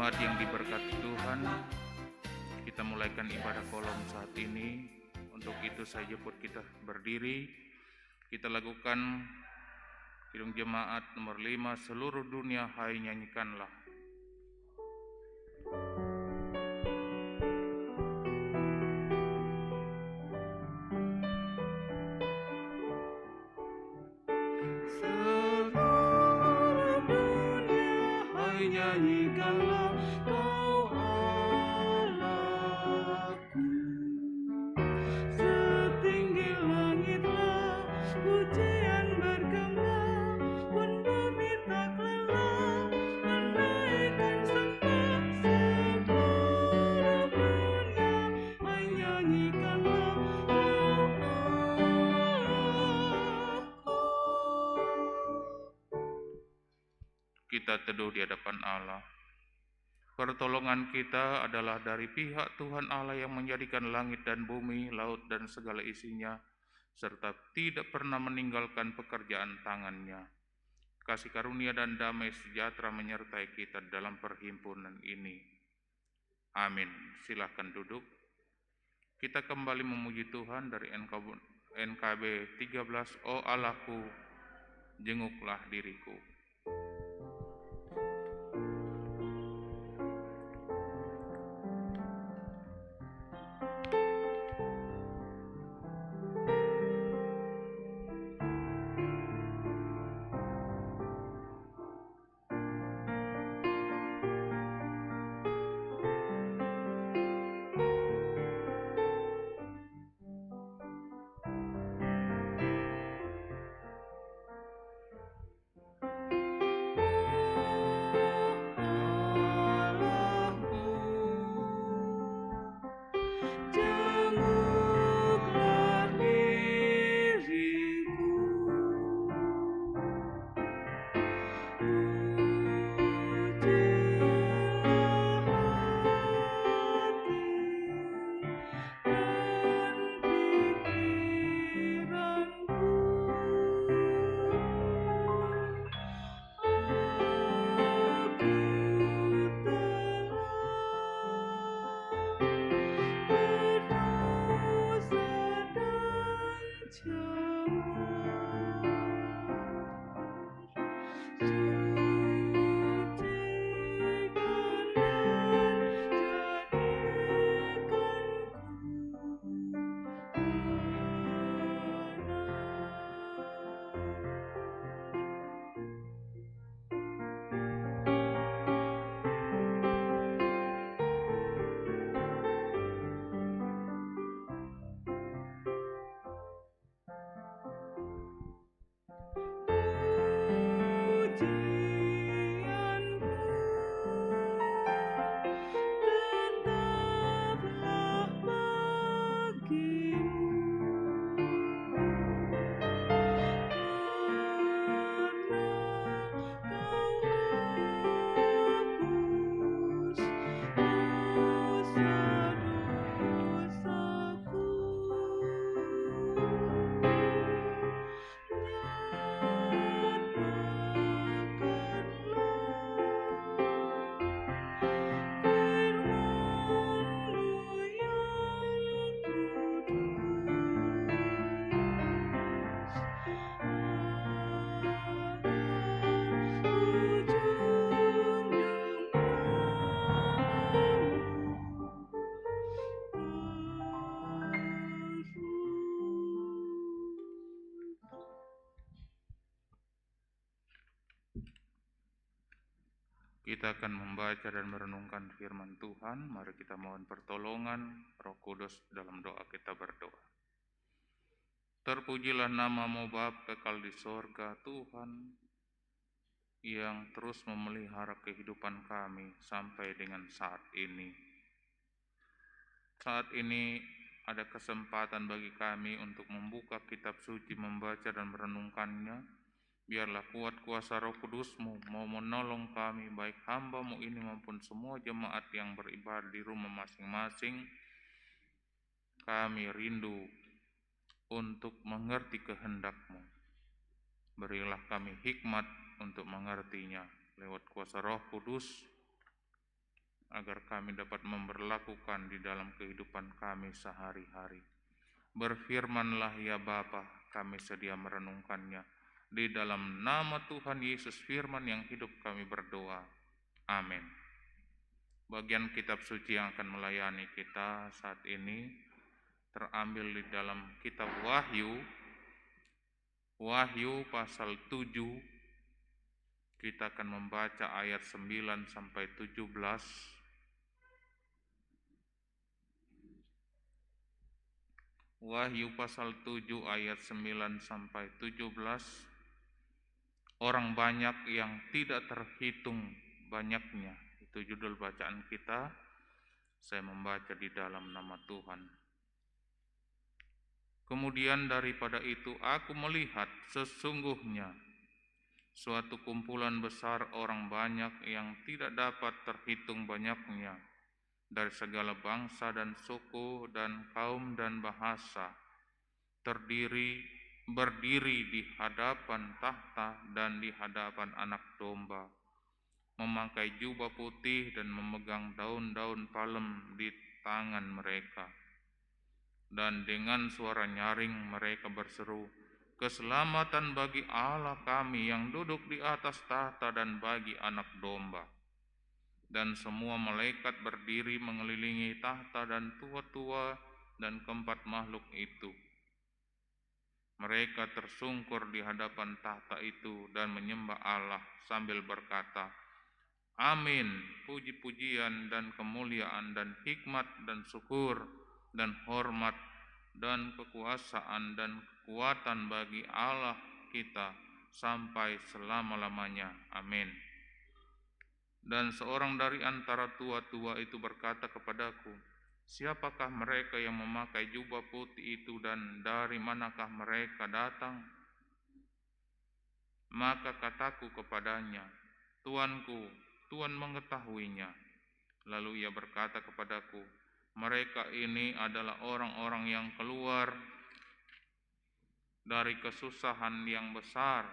Jemaat yang diberkati Tuhan, kita mulaikan ibadah kolom saat ini. Untuk itu saya jemput kita berdiri. Kita lakukan Kidung Jemaat nomor 5, seluruh dunia hai nyanyikanlah. Seluruh dunia hai nyanyikanlah Kau Allahku. Setinggi langitlah pujian bergema, pun bumi tak lelah menaikkan sembah. Seluruh dunia hai nyanyikanlah Kau Allahku. Kita teduh di hadapan Allah. Pertolongan kita adalah dari pihak Tuhan Allah yang menjadikan langit dan bumi, laut dan segala isinya, serta tidak pernah meninggalkan pekerjaan tangannya. Kasih karunia dan damai sejahtera menyertai kita dalam perhimpunan ini. Amin. Silakan duduk. Kita kembali memuji Tuhan dari NKB 13, O Allahku, jenguklah diriku. Jenguklah diriku, ujilah hati dan pikiranku. Aku berdosa dan camar, sucikan dan pujianku tetaplah bagimu, karena Kau hapus dosa-dosaku. Firman-Mu yang kudus, agar ku junjung terus. Kita akan membaca dan merenungkan firman Tuhan. Mari kita mohon pertolongan Roh Kudus dalam doa kita berdoa. Terpujilah nama-Mu Bapa kekal di sorga, Tuhan, yang terus memelihara kehidupan kami sampai dengan saat ini. Saat ini ada kesempatan bagi kami untuk membuka kitab suci, membaca dan merenungkannya. Biarlah kuat kuasa Roh Kudus-Mu mau menolong kami, baik hamba-Mu ini maupun semua jemaat yang beribadah di rumah masing-masing. Kami rindu untuk mengerti kehendak-Mu. Berilah kami hikmat untuk mengertinya lewat kuasa Roh Kudus. agar kami dapat memberlakukan di dalam kehidupan kami sehari-hari. Berfirmanlah ya Bapa, kami sedia merenungkannya. Di dalam nama Tuhan Yesus firman yang hidup kami berdoa. Amin. Bagian kitab suci yang akan melayani kita saat ini terambil di dalam kitab Wahyu, pasal 7. Kita akan membaca ayat 9 sampai 17. Wahyu pasal 7 ayat 9 sampai 17. Orang banyak yang tidak terhitung banyaknya. Itu judul bacaan kita. Saya membaca di dalam nama Tuhan. Kemudian daripada itu aku melihat sesungguhnya suatu kumpulan besar orang banyak yang tidak dapat terhitung banyaknya, dari segala bangsa dan suku dan kaum dan bahasa, berdiri di hadapan tahta dan di hadapan Anak Domba, memakai jubah putih dan memegang daun-daun palem di tangan mereka. Dan dengan suara nyaring mereka berseru, "Keselamatan bagi Allah kami yang duduk di atas tahta dan bagi Anak Domba." Dan semua malaikat berdiri mengelilingi tahta dan tua-tua dan keempat makhluk itu. Mereka tersungkur di hadapan tahta itu dan menyembah Allah sambil berkata, "Amin, puji-pujian dan kemuliaan dan hikmat dan syukur dan hormat dan kekuasaan dan kekuatan bagi Allah kita sampai selama-lamanya. Amin." Dan seorang dari antara tua-tua itu berkata kepadaku, "Siapakah mereka yang memakai jubah putih itu dan dari manakah mereka datang?" Maka kataku kepadanya, "Tuanku, Tuhan mengetahuinya." Lalu ia berkata kepadaku, "Mereka ini adalah orang-orang yang keluar dari kesusahan yang besar,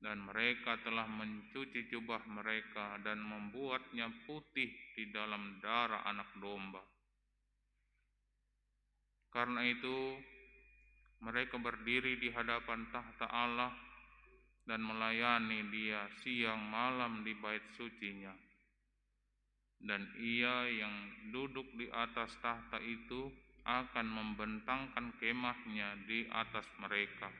dan mereka telah mencuci jubah mereka dan membuatnya putih di dalam darah Anak Domba. Karena itu, mereka berdiri di hadapan tahta Allah dan melayani Dia siang malam di bait sucinya. Dan Ia yang duduk di atas tahta itu akan membentangkan kemahnya di atas mereka.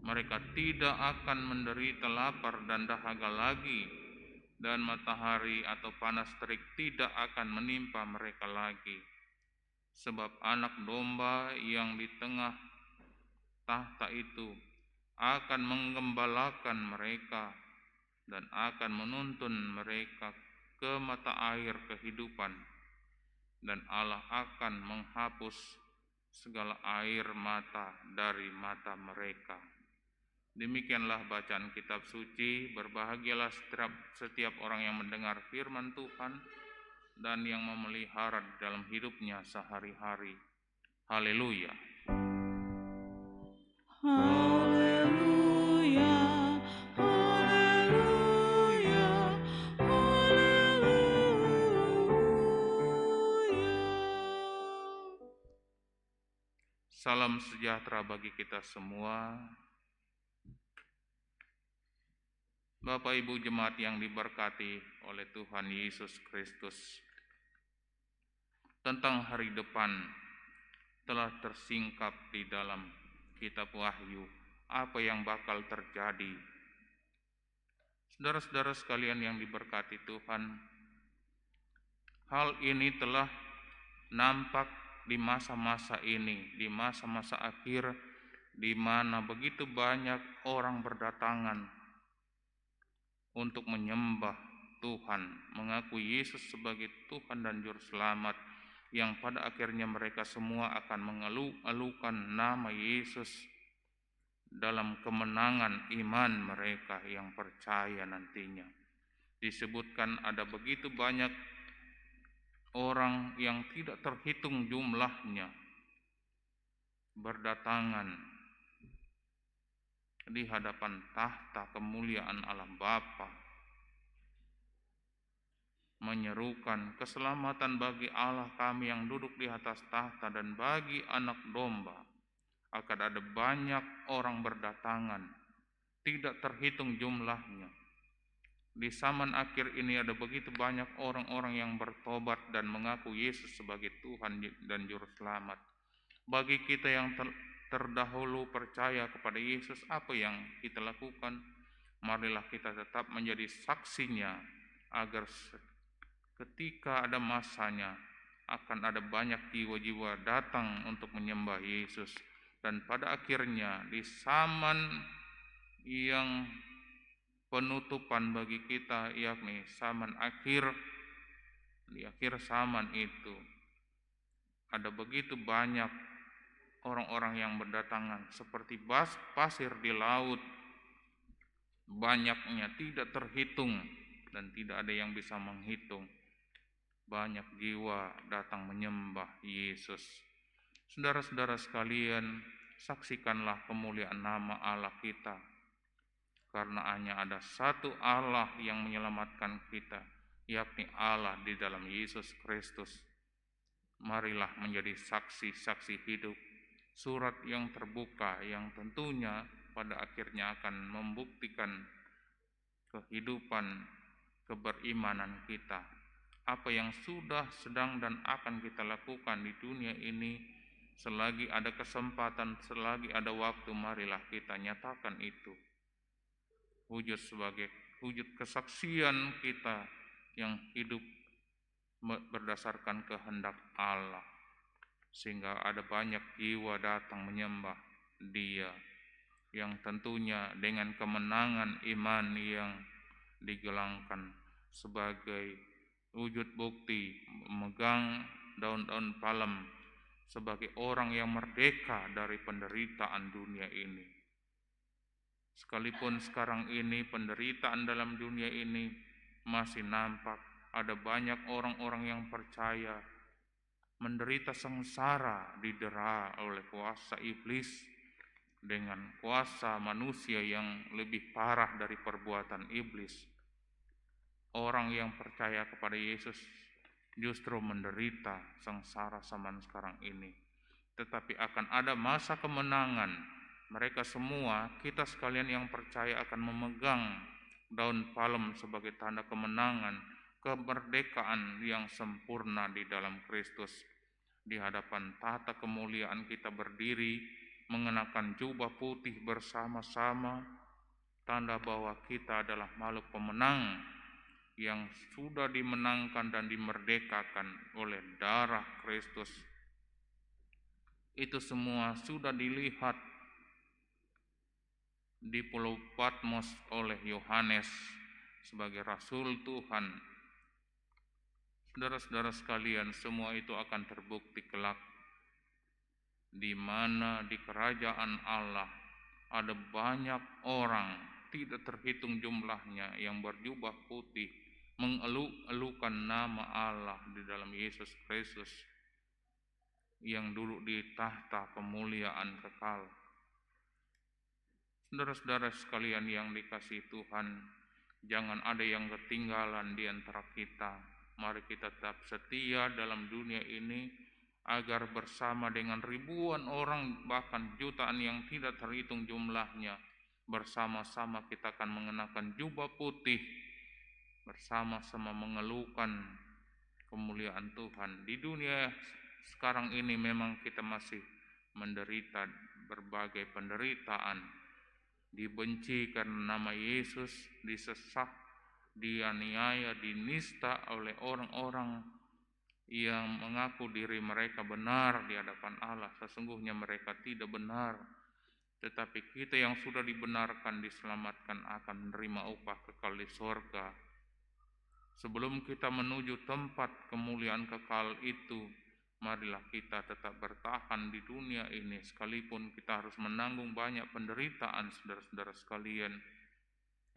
Mereka tidak akan menderita lapar dan dahaga lagi, dan matahari atau panas terik tidak akan menimpa mereka lagi. Sebab Anak Domba yang di tengah tahta itu akan menggembalakan mereka dan akan menuntun mereka ke mata air kehidupan, dan Allah akan menghapus segala air mata dari mata mereka. Demikianlah bacaan kitab suci. Berbahagialah setiap orang yang mendengar firman Tuhan dan yang memelihara di dalam hidupnya sehari-hari. Haleluya. Haleluya, haleluya, haleluya. Salam sejahtera bagi kita semua. Bapak Ibu jemaat yang diberkati oleh Tuhan Yesus Kristus, tentang hari depan telah tersingkap di dalam kitab Wahyu apa yang bakal terjadi. Saudara-saudara sekalian yang diberkati Tuhan, hal ini telah nampak di masa-masa ini, di masa-masa akhir, di mana begitu banyak orang berdatangan untuk menyembah Tuhan, mengakui Yesus sebagai Tuhan dan Juru Selamat, yang pada akhirnya mereka semua akan mengeluh-elukan nama Yesus dalam kemenangan iman mereka yang percaya nantinya. Disebutkan ada begitu banyak orang yang tidak terhitung jumlahnya berdatangan di hadapan tahta kemuliaan Allah Bapa. menyerukan keselamatan bagi Allah kami yang duduk di atas tahta dan bagi anak domba. Akan ada banyak orang berdatangan, tidak terhitung jumlahnya. Di zaman akhir ini ada begitu banyak orang-orang yang bertobat dan mengaku Yesus sebagai Tuhan dan Juru Selamat. Bagi kita yang terdahulu percaya kepada Yesus, apa yang kita lakukan? Marilah kita tetap menjadi saksinya, agar ketika ada masanya akan ada banyak jiwa-jiwa datang untuk menyembah Yesus. Dan pada akhirnya di zaman yang penutupan bagi kita, yakni zaman akhir, di akhir zaman itu ada begitu banyak orang-orang yang berdatangan seperti pasir di laut, banyaknya tidak terhitung dan tidak ada yang bisa menghitung. Banyak jiwa datang menyembah Yesus. Saudara-saudara sekalian, saksikanlah kemuliaan nama Allah kita, karena hanya ada satu Allah yang menyelamatkan kita, yakni Allah di dalam Yesus Kristus. Marilah menjadi saksi-saksi hidup, surat yang terbuka yang tentunya pada akhirnya akan membuktikan kehidupan keberimanan kita. Apa yang sudah, sedang, dan akan kita lakukan di dunia ini, selagi ada kesempatan, selagi ada waktu, marilah kita nyatakan itu. Sebagai wujud kesaksian kita yang hidup berdasarkan kehendak Allah, sehingga ada banyak jiwa datang menyembah Dia, yang tentunya dengan kemenangan iman yang digelangkan sebagai wujud bukti memegang daun-daun palem sebagai orang yang merdeka dari penderitaan dunia ini. Sekalipun sekarang ini penderitaan dalam dunia ini masih nampak, ada banyak orang-orang yang percaya menderita sengsara, didera oleh kuasa iblis dengan kuasa manusia yang lebih parah dari perbuatan iblis. Orang yang percaya kepada Yesus justru menderita sengsara zaman sekarang ini. Tetapi akan ada masa kemenangan. Mereka semua, kita sekalian yang percaya, akan memegang daun palem sebagai tanda kemenangan, kemerdekaan yang sempurna di dalam Kristus. Di hadapan tahta kemuliaan kita berdiri, mengenakan jubah putih bersama-sama, tanda bahwa kita adalah makhluk pemenang yang sudah dimenangkan dan dimerdekakan oleh darah Kristus. Itu semua sudah dilihat di Pulau Patmos oleh Yohanes sebagai Rasul Tuhan. Saudara-saudara sekalian, semua itu akan terbukti kelak, di mana di kerajaan Allah ada banyak orang, tidak terhitung jumlahnya, yang berjubah putih, mengeluk-elukan nama Allah di dalam Yesus Kristus, yang duduk di tahta kemuliaan kekal. Saudara-saudara sekalian yang dikasihi Tuhan, jangan ada yang ketinggalan di antara kita. Mari kita tetap setia dalam dunia ini, agar bersama dengan ribuan orang, bahkan jutaan yang tidak terhitung jumlahnya, bersama-sama kita akan mengenakan jubah putih, bersama-sama mengeluhkan kemuliaan Tuhan. Di dunia sekarang ini memang kita masih menderita berbagai penderitaan, dibenci karena nama Yesus, disesah, dianiaya, dinista oleh orang-orang yang mengaku diri mereka benar di hadapan Allah. Sesungguhnya mereka tidak benar, tetapi kita yang sudah dibenarkan, diselamatkan, akan menerima upah kekal di sorga. Sebelum kita menuju tempat kemuliaan kekal itu, marilah kita tetap bertahan di dunia ini, sekalipun kita harus menanggung banyak penderitaan, saudara-saudara sekalian,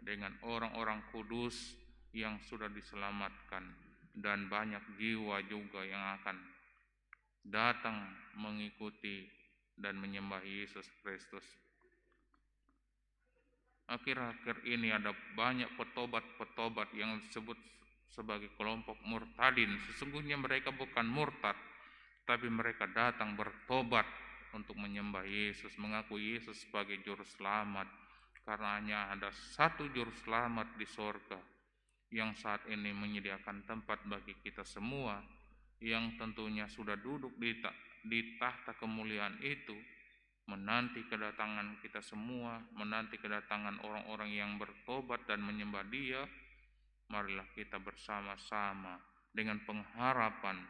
dengan orang-orang kudus yang sudah diselamatkan, dan banyak jiwa juga yang akan datang mengikuti dan menyembah Yesus Kristus. Akhir-akhir ini ada banyak petobat-petobat yang disebut sebagai kelompok murtadin. Sesungguhnya mereka bukan murtad, tapi mereka datang bertobat untuk menyembah Yesus, mengaku Yesus sebagai juru selamat. Karena hanya ada satu juru selamat di sorga yang saat ini menyediakan tempat bagi kita semua, yang tentunya sudah duduk di tahta kemuliaan itu, menanti kedatangan kita semua, menanti kedatangan orang-orang yang bertobat dan menyembah Dia. Marilah kita bersama-sama dengan pengharapan,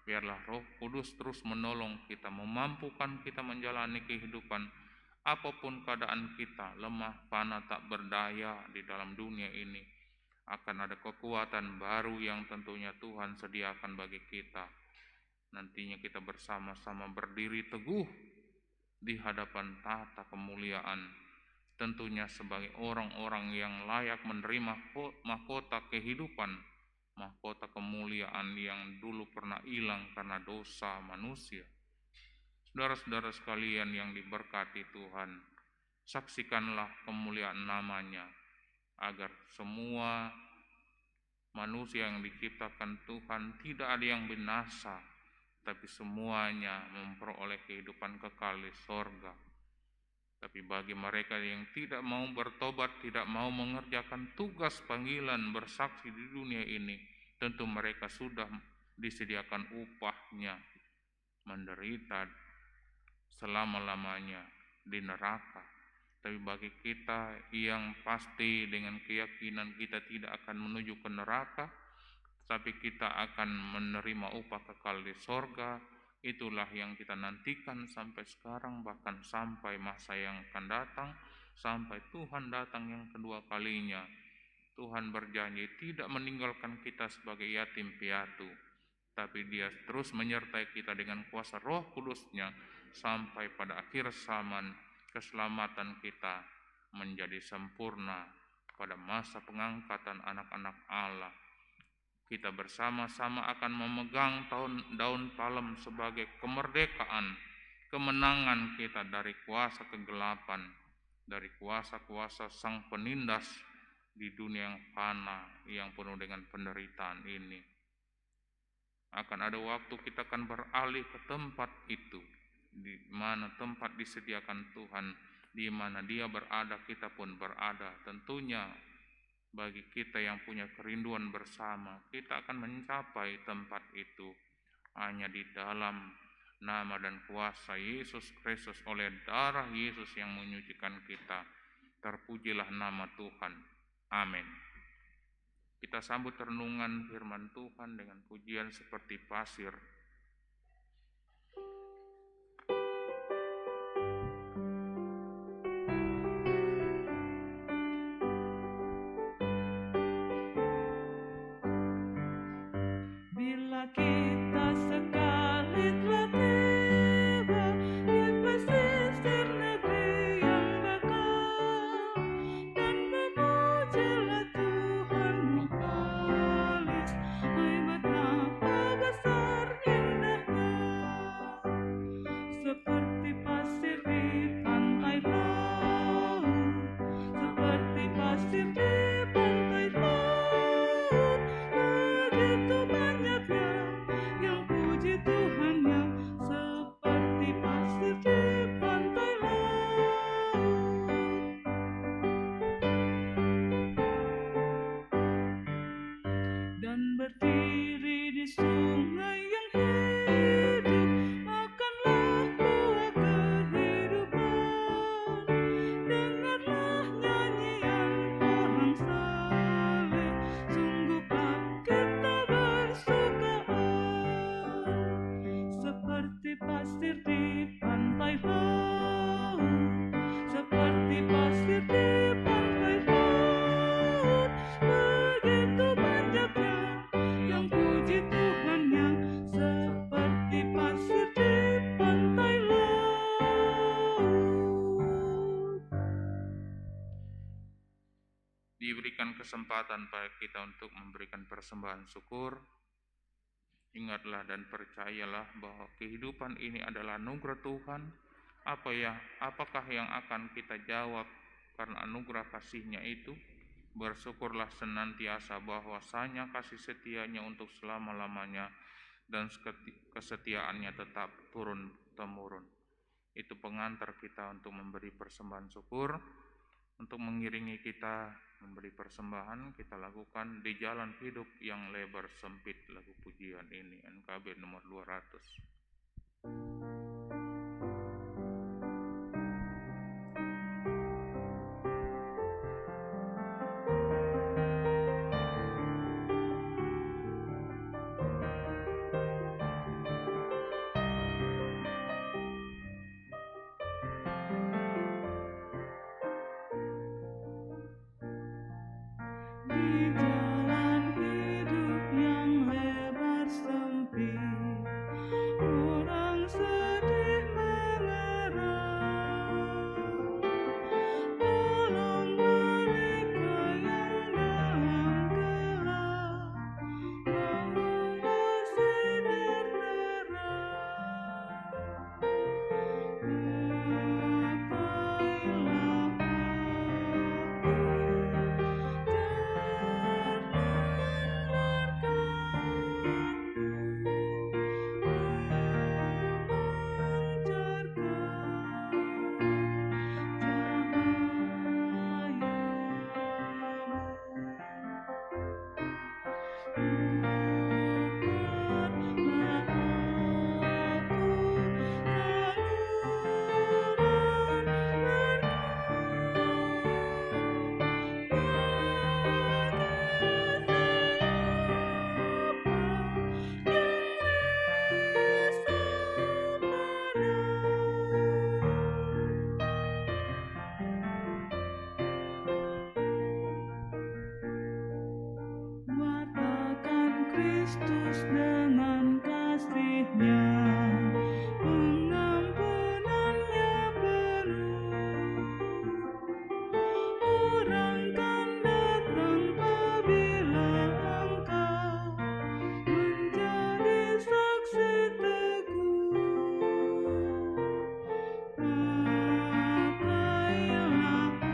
biarlah Roh Kudus terus menolong kita, memampukan kita menjalani kehidupan apapun keadaan kita, lemah, panah, tak berdaya di dalam dunia ini. Akan ada kekuatan baru yang tentunya Tuhan sediakan bagi kita. Nantinya kita bersama-sama berdiri teguh di hadapan tahta kemuliaan, tentunya sebagai orang-orang yang layak menerima mahkota kehidupan, mahkota kemuliaan yang dulu pernah hilang karena dosa manusia. Saudara-saudara sekalian yang diberkati Tuhan, saksikanlah kemuliaan namanya, agar semua manusia yang diciptakan Tuhan tidak ada yang binasa, tapi semuanya memperoleh kehidupan kekal di sorga. Tapi bagi mereka yang tidak mau bertobat, tidak mau mengerjakan tugas panggilan bersaksi di dunia ini, tentu mereka sudah disediakan upahnya, menderita selama-lamanya di neraka. Tapi bagi kita yang pasti dengan keyakinan kita tidak akan menuju ke neraka, tapi kita akan menerima upah kekal di sorga, itulah yang kita nantikan sampai sekarang, bahkan sampai masa yang akan datang, sampai Tuhan datang yang kedua kalinya. Tuhan berjanji tidak meninggalkan kita sebagai yatim piatu, tapi Dia terus menyertai kita dengan kuasa Roh Kudus-Nya sampai pada akhir zaman keselamatan kita menjadi sempurna pada masa pengangkatan anak-anak Allah. Kita bersama-sama akan memegang daun palem sebagai kemerdekaan, kemenangan kita dari kuasa kegelapan, dari kuasa-kuasa sang penindas di dunia yang fana, yang penuh dengan penderitaan ini. Akan ada waktu kita akan beralih ke tempat itu, di mana tempat disediakan Tuhan, di mana Dia berada, kita pun berada. Tentunya bagi kita yang punya kerinduan bersama, kita akan mencapai tempat itu hanya di dalam nama dan kuasa Yesus Kristus, oleh darah Yesus yang menyucikan kita. Terpujilah nama Tuhan. Amin. Kita sambut renungan firman Tuhan dengan pujian seperti pasir. Bila kita sekali telah tiba di pesisir negeri yang bekal, dan memujilah Tuhan mukhlis, hai betapa besar indahnya, seperti pasir di pantai laut, seperti pasir di pantai laut, begitu banyaknya yang puji Tuhannya, seperti pasir di pantai laut. Dan berdiri di sungai yang hidup, makanlah buah kehidupan. Dengarlah nyanyian orang saleh, sungguhlah kita bersukaan. Seperti pasir di pantai laut, seperti pasir di pantai laut, begitu banyaknya yang puji Tuhannya, seperti pasir di pantai laut. Diberikan kesempatan pada kita untuk memberikan persembahan syukur. Ingatlah dan percayalah bahwa kehidupan ini adalah anugerah Tuhan. Apakah yang akan kita jawab karena anugerah kasih-Nya itu? Bersyukurlah senantiasa bahwasanya kasih setianya untuk selama-lamanya dan kesetiaannya tetap turun-temurun. Itu pengantar kita untuk memberi persembahan syukur, untuk mengiringi kita memberi persembahan. Kita lakukan di jalan hidup yang lebar sempit, lagu pujian ini NKB nomor 200. Di jalan hidup yang lebar sempit, orang sedih mengerang. Tolong mereka yang dalam gelap, bawalah sinar terang. Pakailah wartakan Kristus dengan kasih-Nya, pengampunan-Nya penuh. Orang kan datang apabila engkau menjadi saksi teguh. Pakailah aku,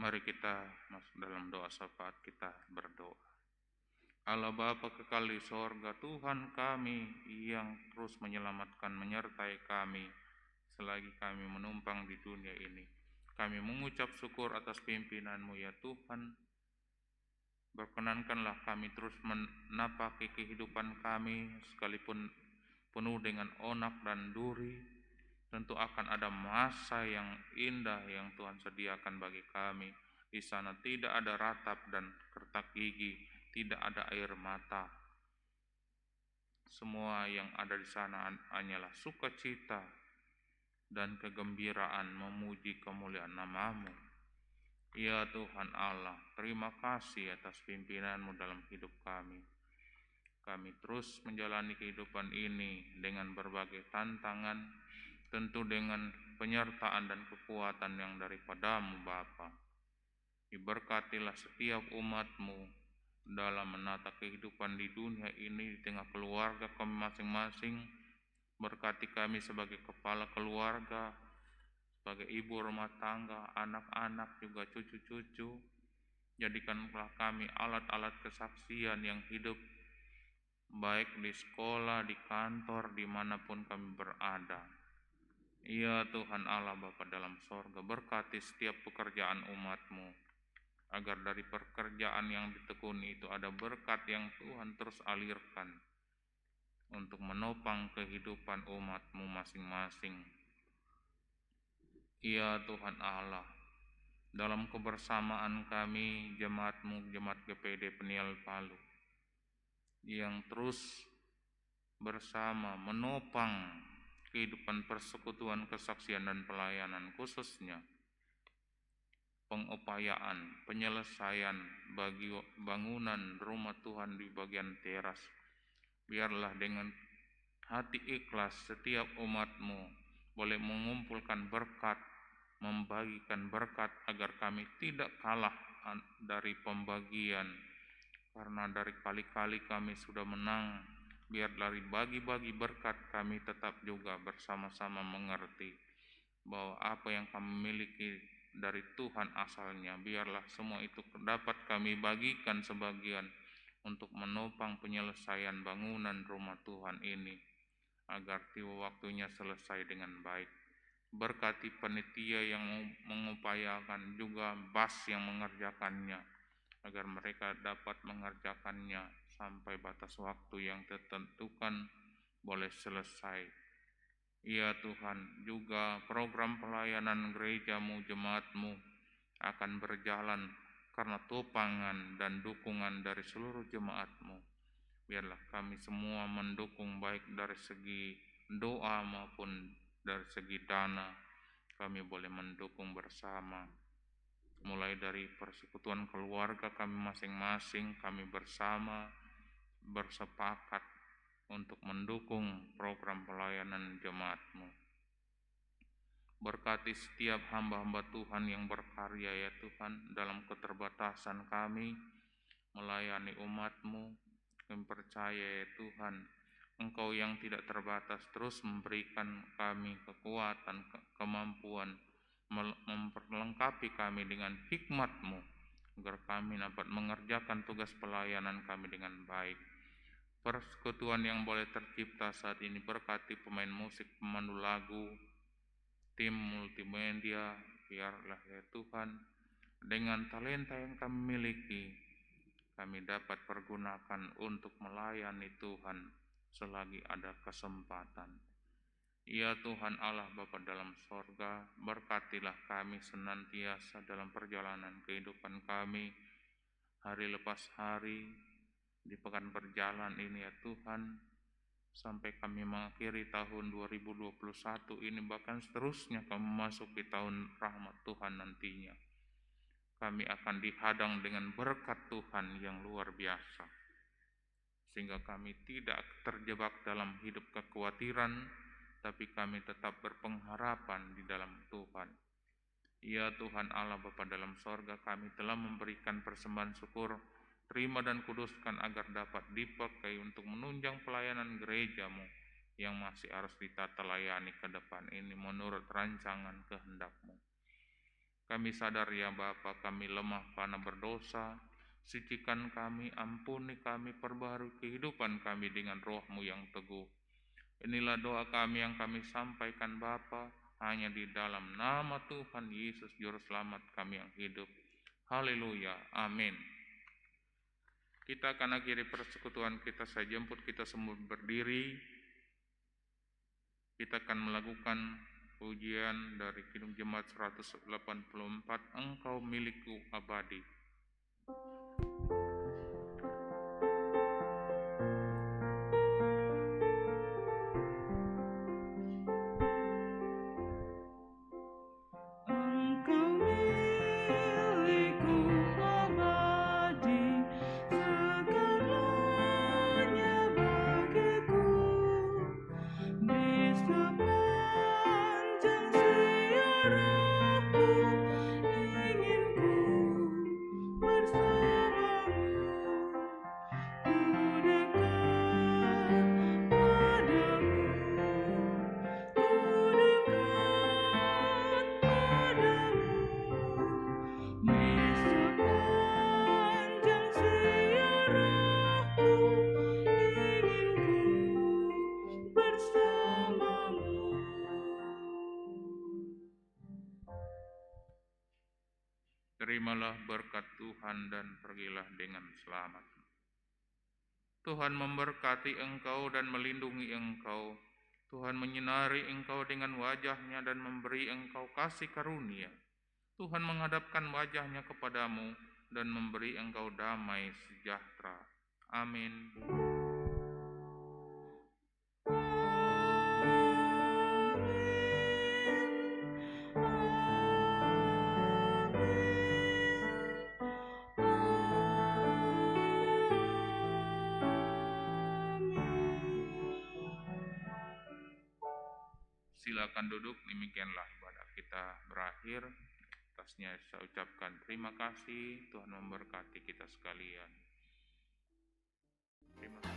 Mari kita masuk dalam doa syafaat, kita berdoa. Allah Bapa kekal di sorga, Tuhan kami yang terus menyelamatkan, menyertai kami selagi kami menumpang di dunia ini. Kami mengucap syukur atas pimpinan-Mu ya Tuhan. Berkenankanlah kami terus menapaki kehidupan kami, sekalipun penuh dengan onak dan duri. Tentu akan ada masa yang indah yang Tuhan sediakan bagi kami. Di sana tidak ada ratap dan kertak gigi, tidak ada air mata. Semua yang ada di sana hanyalah sukacita dan kegembiraan memuji kemuliaan nama-Mu. Ya Tuhan Allah, terima kasih atas pimpinan-Mu dalam hidup kami. Kami terus menjalani kehidupan ini dengan berbagai tantangan, tentu dengan penyertaan dan kekuatan yang daripada-Mu Bapa. Diberkatilah setiap umat-Mu dalam menata kehidupan di dunia ini, di tengah keluarga kami masing-masing. Berkati kami sebagai kepala keluarga, sebagai ibu rumah tangga, anak-anak, juga cucu-cucu. Jadikanlah kami alat-alat kesaksian yang hidup, baik di sekolah, di kantor, dimanapun kami berada. Ya Tuhan Allah Bapa dalam sorga, berkati setiap pekerjaan umat-Mu, agar dari pekerjaan yang ditekuni itu ada berkat yang Tuhan terus alirkan untuk menopang kehidupan umat-Mu masing-masing. Ya Tuhan Allah, dalam kebersamaan kami, jemaat-Mu, Jemaat GPD Peniel Palu, yang terus bersama menopang kehidupan persekutuan, kesaksian, dan pelayanan, khususnya pengupayaan, penyelesaian bagi bangunan rumah Tuhan di bagian teras. Biarlah dengan hati ikhlas setiap umat-Mu boleh mengumpulkan berkat, membagikan berkat agar kami tidak kalah dari pembagian, karena dari kali-kali kami sudah menang. Biar dari bagi-bagi berkat kami tetap juga bersama-sama mengerti bahwa apa yang kami miliki dari Tuhan asalnya, biarlah semua itu dapat kami bagikan sebagian untuk menopang penyelesaian bangunan rumah Tuhan ini, agar tiba waktunya selesai dengan baik. Berkati panitia yang mengupayakan, juga BAS yang mengerjakannya, agar mereka dapat mengerjakannya sampai batas waktu yang ditentukan boleh selesai. Ya Tuhan, juga program pelayanan gereja-Mu, jemaat-Mu akan berjalan karena topangan dan dukungan dari seluruh jemaat-Mu. Biarlah kami semua mendukung, baik dari segi doa maupun dari segi dana. Kami boleh mendukung bersama, mulai dari persekutuan keluarga kami masing-masing. Kami bersama bersepakat untuk mendukung program pelayanan jemaat-Mu. Berkati setiap hamba-hamba Tuhan yang berkarya ya Tuhan, dalam keterbatasan kami melayani umat-Mu. Kami percaya ya Tuhan, Engkau yang tidak terbatas terus memberikan kami kekuatan, kemampuan, memperlengkapi kami dengan hikmat-Mu, agar kami dapat mengerjakan tugas pelayanan kami dengan baik. Persekutuan yang boleh tercipta saat ini, berkati pemain musik, pemandu lagu, tim multimedia. Biarlah ya Tuhan, dengan talenta yang kami miliki, kami dapat pergunakan untuk melayani Tuhan selagi ada kesempatan. Ya Tuhan Allah Bapa dalam sorga, berkatilah kami senantiasa dalam perjalanan kehidupan kami, hari lepas hari, di pekan berjalan ini ya Tuhan, sampai kami mengakhiri tahun 2021 ini, bahkan seterusnya kami memasuki tahun rahmat Tuhan nantinya. Kami akan dihadang dengan berkat Tuhan yang luar biasa, sehingga kami tidak terjebak dalam hidup kekhawatiran, tapi kami tetap berpengharapan di dalam Tuhan. Ya Tuhan Allah Bapa dalam sorga, kami telah memberikan persembahan syukur, terima dan kuduskan agar dapat dipakai untuk menunjang pelayanan gereja-Mu yang masih harus ditata layani ke depan ini menurut rancangan kehendak-Mu. Kami sadar ya Bapa, kami lemah karena berdosa. Sucikan kami, ampuni kami, perbaharui kehidupan kami dengan Roh-Mu yang teguh. Inilah doa kami yang kami sampaikan Bapa, hanya di dalam nama Tuhan Yesus Juru Selamat kami yang hidup. Haleluya, amin. Kita akan akhiri persekutuan kita. Saya jemput kita semua berdiri. Kita akan melakukan pujian dari Kidung Jemaat 184, Engkau milikku abadi. Engkau milikku abadi, segalanya bagiku. Di sepanjang ziarahku, ingin ku bersamamu. Ku dekat padamu, ku dekat padamu. Di sepanjang ziarahku, ingin ku bersamamu. Terimalah berkat Tuhan dan pergilah dengan selamat. Tuhan memberkati engkau dan melindungi engkau. Tuhan menyinari engkau dengan wajah-Nya dan memberi engkau kasih karunia. Tuhan menghadapkan wajahnya kepadamu dan memberi engkau damai sejahtera. Amin. Silakan duduk, demikianlah ibadah kita berakhir. Atasnya saya ucapkan terima kasih, Tuhan memberkati kita sekalian. Terima kasih.